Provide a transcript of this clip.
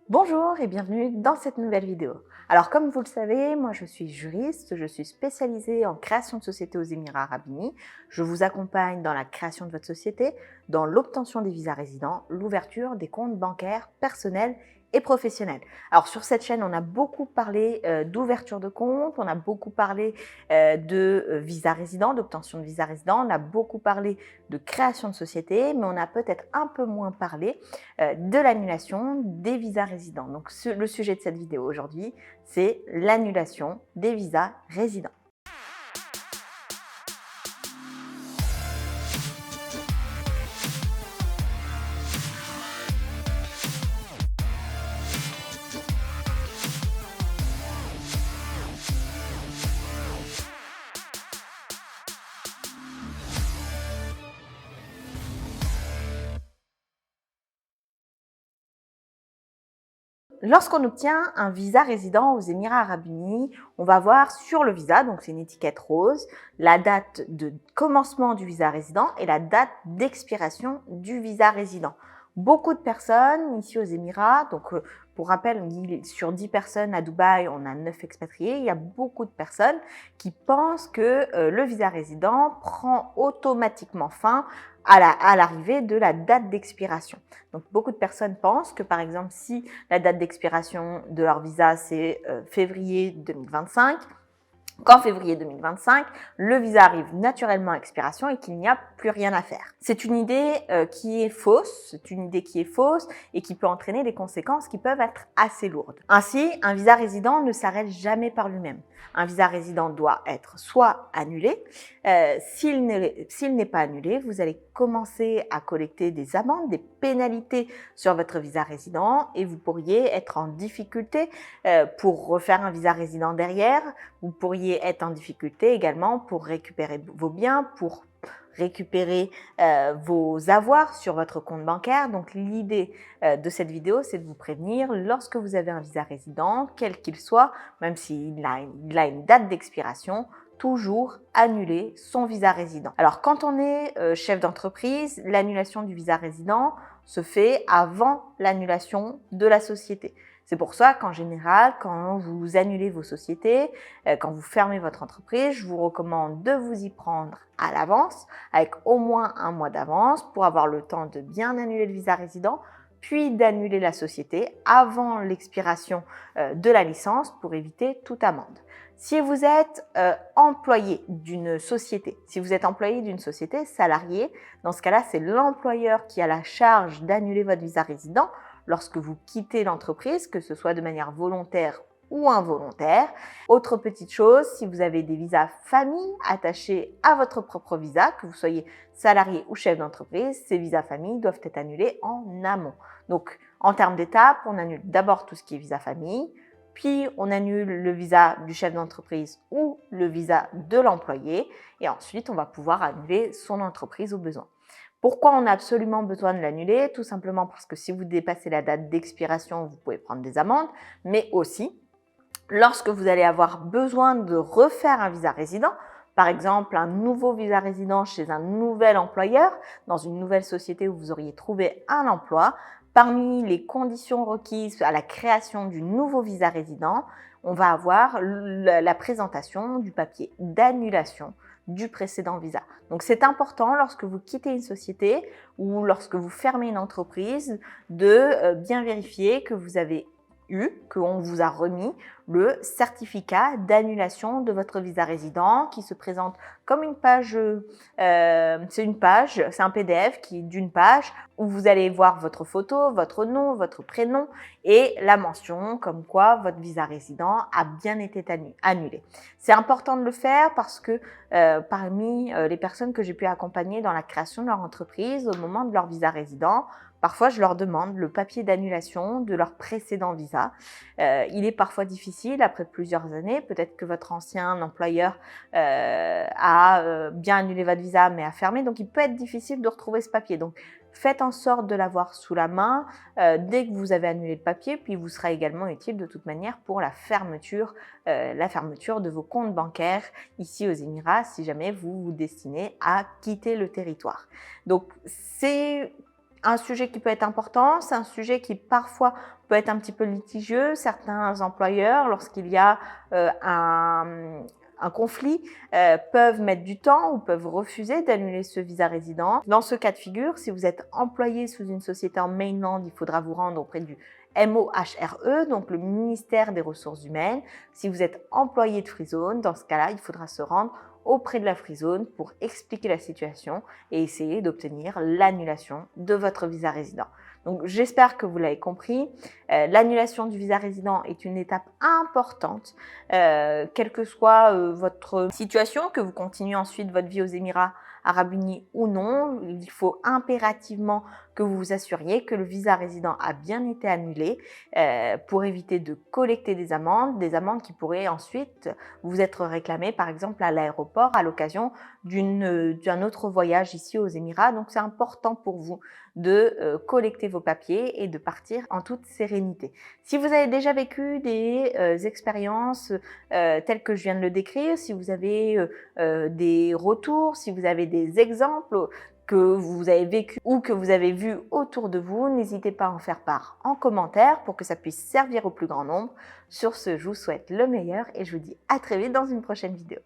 Bonjour et bienvenue dans cette nouvelle vidéo. Alors comme vous le savez, moi je suis juriste, je suis spécialisée en création de société aux Émirats Arabes Unis. Je vous accompagne dans la création de votre société, dans l'obtention des visas résidents, l'ouverture des comptes bancaires personnels et professionnels. Alors sur cette chaîne, on a beaucoup parlé d'ouverture de compte, on a beaucoup parlé de visa résident, d'obtention de visa résident, on a beaucoup parlé de création de société, mais on a peut-être un peu moins parlé de l'annulation des visas résidents. Donc le sujet de cette vidéo aujourd'hui, c'est l'annulation des visas résidents. Lorsqu'on obtient un visa résident aux Émirats Arabes Unis, on va voir sur le visa, donc c'est une étiquette rose, la date de commencement du visa résident et la date d'expiration du visa résident. Beaucoup de personnes ici aux Émirats, donc pour rappel, sur 10 personnes à Dubaï, on a 9 expatriés. Il y a beaucoup de personnes qui pensent que le visa résident prend automatiquement fin à l'arrivée de la date d'expiration. Donc beaucoup de personnes pensent que par exemple si la date d'expiration de leur visa c'est février 2025, qu'en février 2025, le visa arrive naturellement à expiration et qu'il n'y a plus rien à faire. C'est une idée qui est fausse, et qui peut entraîner des conséquences qui peuvent être assez lourdes. Ainsi, un visa résident ne s'arrête jamais par lui-même. Un visa résident doit être soit annulé. S'il n'est pas annulé, vous allez commencer à collecter des amendes, des pénalités sur votre visa résident et vous pourriez être en difficulté pour refaire un visa résident derrière. Vous pourriez être en difficulté également pour récupérer vos biens, pour récupérer vos avoirs sur votre compte bancaire. Donc l'idée de cette vidéo, c'est de vous prévenir lorsque vous avez un visa résident, quel qu'il soit, même s'il a une date d'expiration, toujours annuler son visa résident. Alors quand on est chef d'entreprise, l'annulation du visa résident se fait avant l'annulation de la société. C'est pour ça qu'en général, quand vous annulez vos sociétés, quand vous fermez votre entreprise, je vous recommande de vous y prendre à l'avance, avec au moins un mois d'avance, pour avoir le temps de bien annuler le visa résident, puis d'annuler la société avant l'expiration de la licence pour éviter toute amende. Si vous êtes employé d'une société, salarié, dans ce cas-là, c'est l'employeur qui a la charge d'annuler votre visa résident lorsque vous quittez l'entreprise, que ce soit de manière volontaire ou involontaire. Autre petite chose, si vous avez des visas famille attachés à votre propre visa, que vous soyez salarié ou chef d'entreprise, ces visas famille doivent être annulés en amont. Donc, en termes d'étapes, on annule d'abord tout ce qui est visa famille, puis on annule le visa du chef d'entreprise ou le visa de l'employé, et ensuite on va pouvoir annuler son entreprise au besoin. Pourquoi on a absolument besoin de l'annuler? Tout simplement parce que si vous dépassez la date d'expiration, vous pouvez prendre des amendes, mais aussi lorsque vous allez avoir besoin de refaire un visa résident, par exemple un nouveau visa résident chez un nouvel employeur, dans une nouvelle société où vous auriez trouvé un emploi, parmi les conditions requises à la création du nouveau visa résident, on va avoir la présentation du papier d'annulation du précédent visa. Donc c'est important lorsque vous quittez une société ou lorsque vous fermez une entreprise de bien vérifier que vous avez qu'on vous a remis le certificat d'annulation de votre visa résident qui se présente comme une page, c'est un PDF qui est d'une page où vous allez voir votre photo, votre nom, votre prénom et la mention comme quoi votre visa résident a bien été annulé. C'est important de le faire parce que parmi les personnes que j'ai pu accompagner dans la création de leur entreprise au moment de leur visa résident, parfois, je leur demande le papier d'annulation de leur précédent visa. Il est parfois difficile après plusieurs années. Peut-être que votre ancien employeur a bien annulé votre visa mais a fermé. Donc, il peut être difficile de retrouver ce papier. Donc, faites en sorte de l'avoir sous la main dès que vous avez annulé le papier. Puis, il vous sera également utile de toute manière pour la fermeture de vos comptes bancaires ici aux Émirats si jamais vous vous destinez à quitter le territoire. Donc, c'est Un sujet qui peut être important, c'est un sujet qui parfois peut être un petit peu litigieux. Certains employeurs, lorsqu'il y a un conflit, peuvent mettre du temps ou peuvent refuser d'annuler ce visa résident. Dans ce cas de figure, si vous êtes employé sous une société en mainland, il faudra vous rendre auprès du MOHRE, donc le ministère des Ressources humaines. Si vous êtes employé de Freezone, dans ce cas-là, il faudra se rendre auprès de la Freezone pour expliquer la situation et essayer d'obtenir l'annulation de votre visa résident. Donc j'espère que vous l'avez compris, l'annulation du visa résident est une étape importante, quelle que soit votre situation, que vous continuez ensuite votre vie aux Émirats Arabes Unis ou non, il faut impérativement que vous vous assuriez que le visa résident a bien été annulé pour éviter de collecter des amendes qui pourraient ensuite vous être réclamées par exemple à l'aéroport à l'occasion d'un autre voyage ici aux Émirats. Donc c'est important pour vous de collecter vos papiers et de partir en toute sérénité. Si vous avez déjà vécu des expériences telles que je viens de le décrire, si vous avez des retours, si vous avez des exemples que vous avez vécu ou que vous avez vu autour de vous, n'hésitez pas à en faire part en commentaire pour que ça puisse servir au plus grand nombre. Sur ce, je vous souhaite le meilleur et je vous dis à très vite dans une prochaine vidéo.